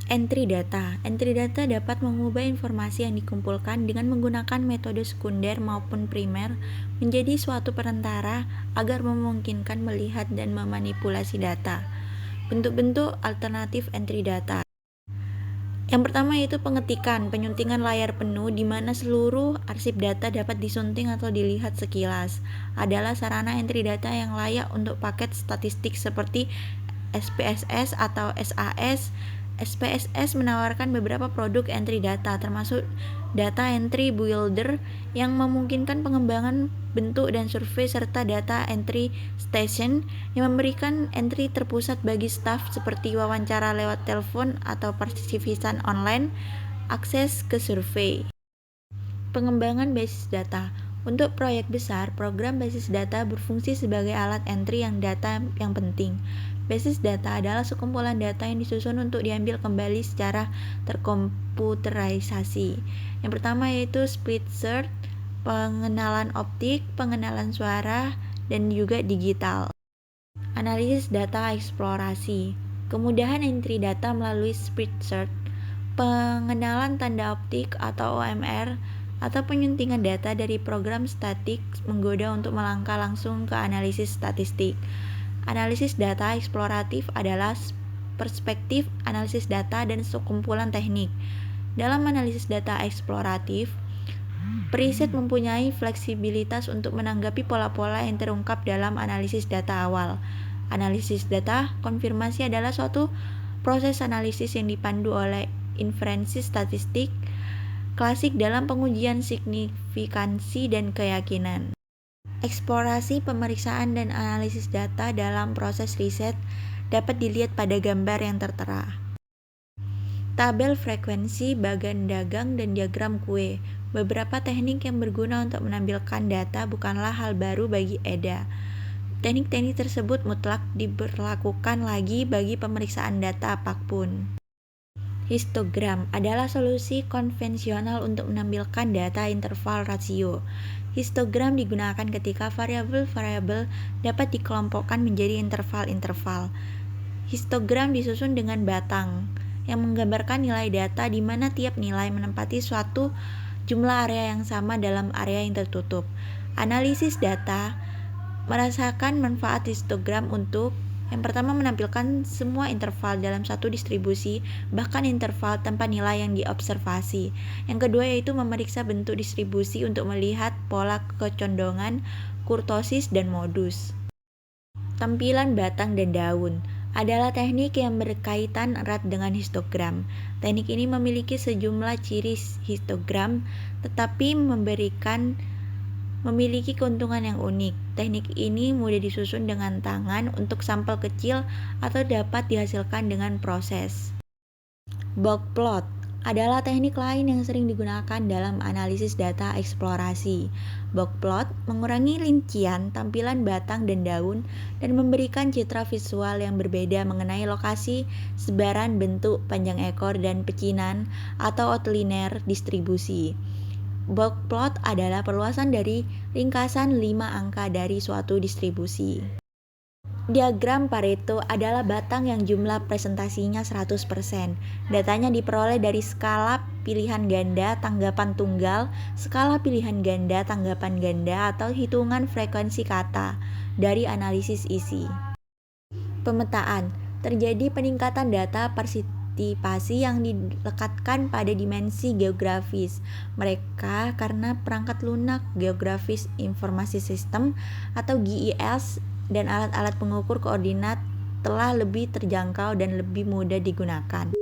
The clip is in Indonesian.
Entry data. Entry data dapat mengubah informasi yang dikumpulkan dengan menggunakan metode sekunder maupun primer menjadi suatu perantara agar memungkinkan melihat dan memanipulasi data. Bentuk-bentuk alternatif entry data. Yang pertama yaitu pengetikan, penyuntingan layar penuh di mana seluruh arsip data dapat disunting atau dilihat sekilas. Adalah sarana entry data yang layak untuk paket statistik seperti SPSS atau SAS. SPSS menawarkan beberapa produk entry data, termasuk Data Entry Builder yang memungkinkan pengembangan bentuk dan survei, serta Data Entry Station yang memberikan entry terpusat bagi staf seperti wawancara lewat telepon atau partisipasi online, akses ke survei. Pengembangan basis data. Untuk proyek besar, program basis data berfungsi sebagai alat entry data yang penting. Basis data adalah sekumpulan data yang disusun untuk diambil kembali secara terkomputerisasi. Yang pertama yaitu split search, pengenalan optik, pengenalan suara, dan juga digital. Analisis data eksplorasi. Kemudahan entry data melalui split search, pengenalan tanda optik atau OMR, atau penyuntingan data dari program statik menggoda untuk melangkah langsung ke analisis statistik. Analisis data eksploratif adalah perspektif analisis data dan sekumpulan teknik. Dalam analisis data eksploratif, periset mempunyai fleksibilitas untuk menanggapi pola-pola yang terungkap dalam analisis data awal. Analisis data konfirmasi adalah suatu proses analisis yang dipandu oleh inferensi statistik klasik dalam pengujian signifikansi dan keyakinan. Eksplorasi, pemeriksaan, dan analisis data dalam proses riset dapat dilihat pada gambar yang tertera. Tabel frekuensi, bagan dagang, dan diagram kue. Beberapa teknik yang berguna untuk menampilkan data bukanlah hal baru bagi EDA. Teknik-teknik tersebut mutlak diberlakukan lagi bagi pemeriksaan data apapun. Histogram adalah solusi konvensional untuk menampilkan data interval rasio. Histogram digunakan ketika variabel-variabel dapat dikelompokkan menjadi interval-interval. Histogram disusun dengan batang yang menggambarkan nilai data di mana tiap nilai menempati suatu jumlah area yang sama dalam area yang tertutup. Analisis data merasakan manfaat histogram untuk yang pertama, menampilkan semua interval dalam satu distribusi, bahkan interval tanpa nilai yang diobservasi. Yang kedua yaitu memeriksa bentuk distribusi untuk melihat pola kecondongan, kurtosis, dan modus. Tampilan batang dan daun adalah teknik yang berkaitan erat dengan histogram. Teknik ini memiliki sejumlah ciri histogram, tetapi memiliki keuntungan yang unik. Teknik ini mudah disusun dengan tangan untuk sampel kecil atau dapat dihasilkan dengan proses. Box plot adalah teknik lain yang sering digunakan dalam analisis data eksplorasi. Box plot mengurangi rincian tampilan batang dan daun dan memberikan citra visual yang berbeda mengenai lokasi, sebaran, bentuk, panjang ekor, dan pecinan atau outlier distribusi. Box plot adalah perluasan dari ringkasan 5 angka dari suatu distribusi. Diagram Pareto adalah batang yang jumlah presentasinya 100%. Datanya diperoleh dari skala pilihan ganda tanggapan tunggal, skala pilihan ganda tanggapan ganda, atau hitungan frekuensi kata dari analisis isi. Pemetaan. Terjadi peningkatan data partisipasi yang dilekatkan pada dimensi geografis mereka karena perangkat lunak geografis informasi sistem atau GIS dan alat-alat pengukur koordinat telah lebih terjangkau dan lebih mudah digunakan.